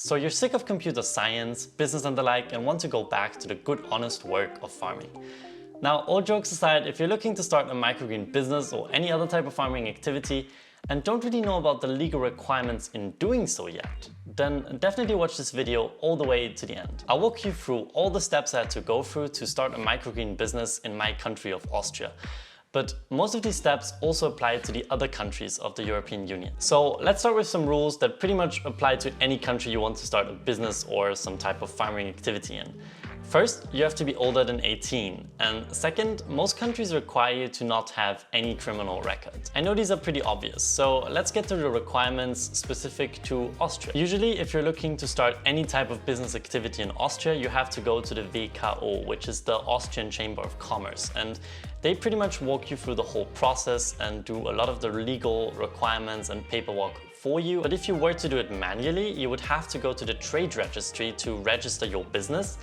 So you're sick of computer science, business and the like, and want to go back to the good, honest work of farming. Now, all jokes aside, if you're looking to start a microgreen business or any other type of farming activity and don't really know about the legal requirements in doing so yet, then definitely watch this video all the way to the end. I'll walk you through all the steps I had to go through to start a microgreen business in my country of Austria. But most of these steps also apply to the other countries of the European Union. So let's start with some rules that pretty much apply to any country you want to start a business or some type of farming activity in. First, you have to be older than 18. And second, most countries require you to not have any criminal record. I know these are pretty obvious, so let's get to the requirements specific to Austria. Usually, if you're looking to start any type of business activity in Austria, you have to go to the WKO, which is the Austrian Chamber of Commerce. And they pretty much walk you through the whole process and do a lot of the legal requirements and paperwork for you. But if you were to do it manually, you would have to go to the trade registry to register your business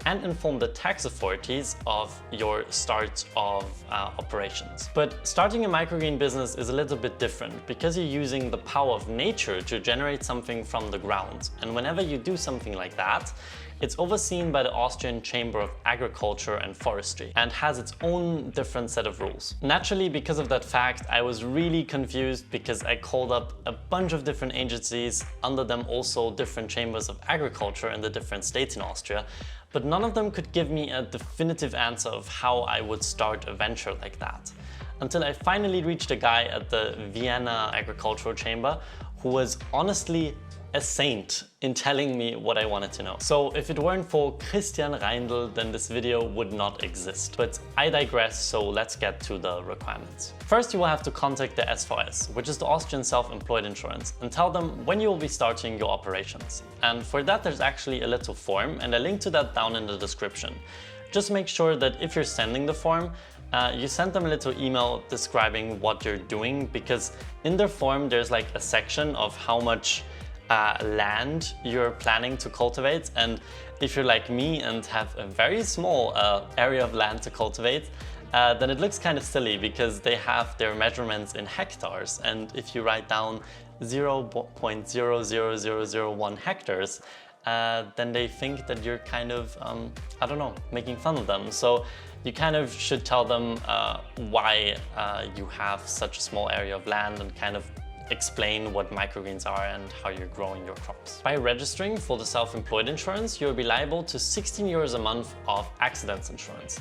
and inform the tax authorities of your start of operations. But starting a microgreen business is a little bit different because you're using the power of nature to generate something from the ground. And whenever you do something like that, it's overseen by the Austrian Chamber of Agriculture and Forestry and has its own different set of rules. Naturally, because of that fact, I was really confused because I called up a bunch of different agencies, under them also different chambers of agriculture in the different states in Austria, but none of them could give me a definitive answer of how I would start a venture like that. Until I finally reached a guy at the Vienna Agricultural Chamber who was honestly a saint in telling me what I wanted to know. So if it weren't for Christian Reindl, then this video would not exist. But I digress, so let's get to the requirements. First, you will have to contact the SVS, which is the Austrian Self-Employed Insurance, and tell them when you will be starting your operations. And for that, there's actually a little form, and I link to that down in the description. Just make sure that if you're sending the form, you send them a little email describing what you're doing, because in their form, there's like a section of how much land you're planning to cultivate, and if you're like me and have a very small area of land to cultivate, then it looks kind of silly because they have their measurements in hectares, and if you write down 0.00001 hectares, then they think that you're kind of, I don't know, making fun of them. So you kind of should tell them why you have such a small area of land and kind of explain what microgreens are and how you're growing your crops. By registering for the self-employed insurance, you'll be liable to 16 euros a month of accidents insurance.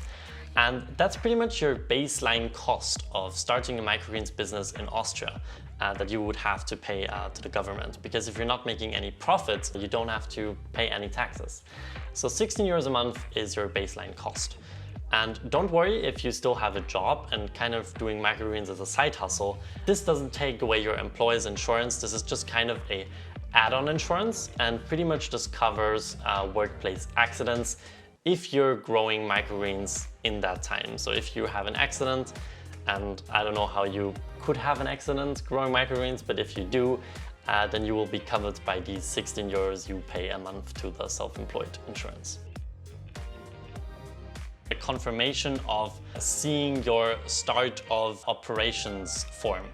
And that's pretty much your baseline cost of starting a microgreens business in Austria that you would have to pay to the government. Because if you're not making any profits, you don't have to pay any taxes. So 16 euros a month is your baseline cost. And don't worry if you still have a job and kind of doing microgreens as a side hustle. This doesn't take away your employer's insurance. This is just kind of a add-on insurance and pretty much just covers workplace accidents if you're growing microgreens in that time. So if you have an accident, and I don't know how you could have an accident growing microgreens, but if you do, then you will be covered by these 16 euros you pay a month to the self-employed insurance. A confirmation of seeing your start of operations form,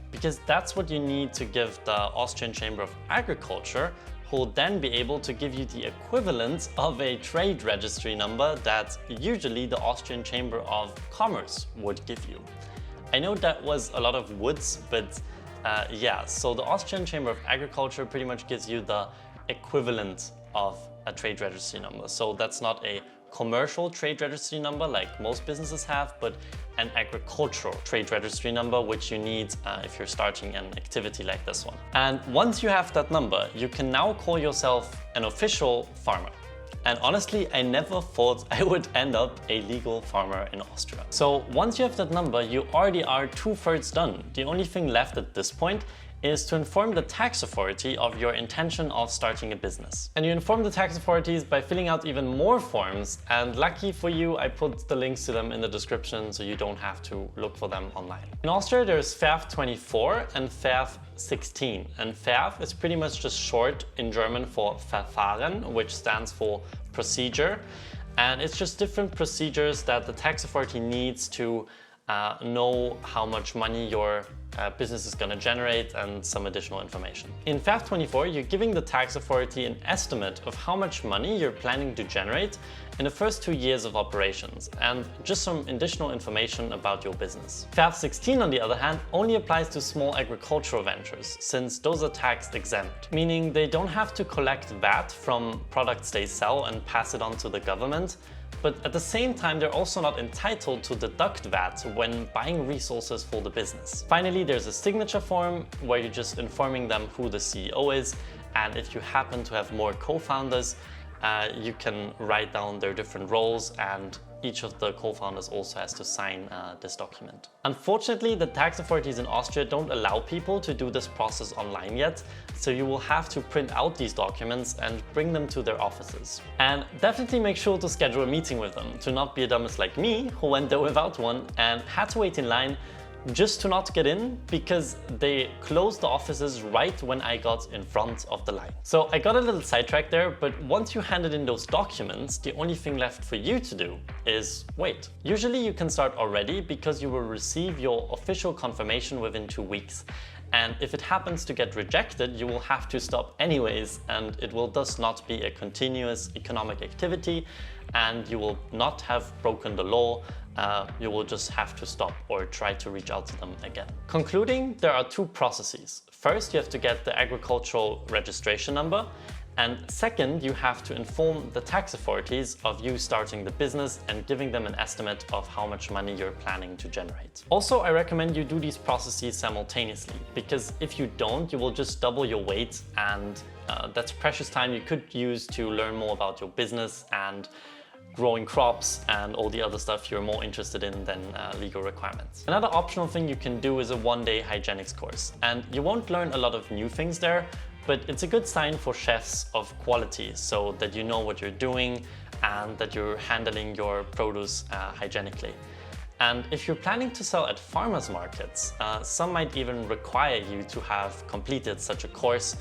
because that's what you need to give the Austrian Chamber of Agriculture, who will then be able to give you the equivalent of a trade registry number that usually the Austrian Chamber of Commerce would give you. I know that was a lot of words, but yeah, so the Austrian Chamber of Agriculture pretty much gives you the equivalent of a trade registry number. So that's not a commercial trade registry number like most businesses have, but an agricultural trade registry number, which you need if you're starting an activity like this one. And once you have that number, you can now call yourself an official farmer. And honestly, I never thought I would end up a legal farmer in Austria. So once you have that number, you already are 2/3 done. The only thing left at this point is to inform the tax authority of your intention of starting a business. And you inform the tax authorities by filling out even more forms, and lucky for you, I put the links to them in the description so you don't have to look for them online. In Austria, there's FERF 24 and FERF 16, and FERF is pretty much just short in German for Verfahren, which stands for procedure, and it's just different procedures that the tax authority needs to know how much money your business is going to generate, and some additional information. In FAF24, you're giving the tax authority an estimate of how much money you're planning to generate in the first 2 years of operations, and just some additional information about your business. FAF16, on the other hand, only applies to small agricultural ventures, since those are tax exempt, meaning they don't have to collect VAT from products they sell and pass it on to the government. But at the same time, they're also not entitled to deduct VAT when buying resources for the business. Finally, there's a signature form where you're just informing them who the CEO is, and if you happen to have more co-founders, you can write down their different roles, and each of the co-founders also has to sign this document. Unfortunately, the tax authorities in Austria don't allow people to do this process online yet, so you will have to print out these documents and bring them to their offices. And definitely make sure to schedule a meeting with them, to not be a dumbass like me, who went there without one and had to wait in line just to not get in because they closed the offices right when I got in front of the line. So I got a little sidetracked there, but once you handed in those documents, the only thing left for you to do is wait. Usually you can start already because you will receive your official confirmation within 2 weeks. And if it happens to get rejected, you will have to stop anyways, and it will thus not be a continuous economic activity, and you will not have broken the law. You will just have to stop or try to reach out to them again. Concluding, there are 2 processes. First, you have to get the agricultural registration number, and second, you have to inform the tax authorities of you starting the business and giving them an estimate of how much money you're planning to generate. Also, I recommend you do these processes simultaneously, because if you don't, you will just double your wait, and that's precious time you could use to learn more about your business and growing crops and all the other stuff you're more interested in than legal requirements. Another optional thing you can do is a 1-day hygienics course, and you won't learn a lot of new things there, but it's a good sign for chefs of quality, so that you know what you're doing and that you're handling your produce hygienically. And if you're planning to sell at farmers markets, some might even require you to have completed such a course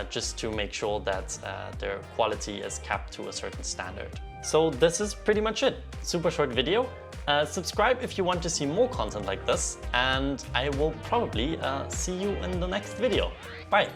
just to make sure that their quality is kept to a certain standard. So this is pretty much it. Super short video. Subscribe if you want to see more content like this, and I will probably see you in the next video. Bye!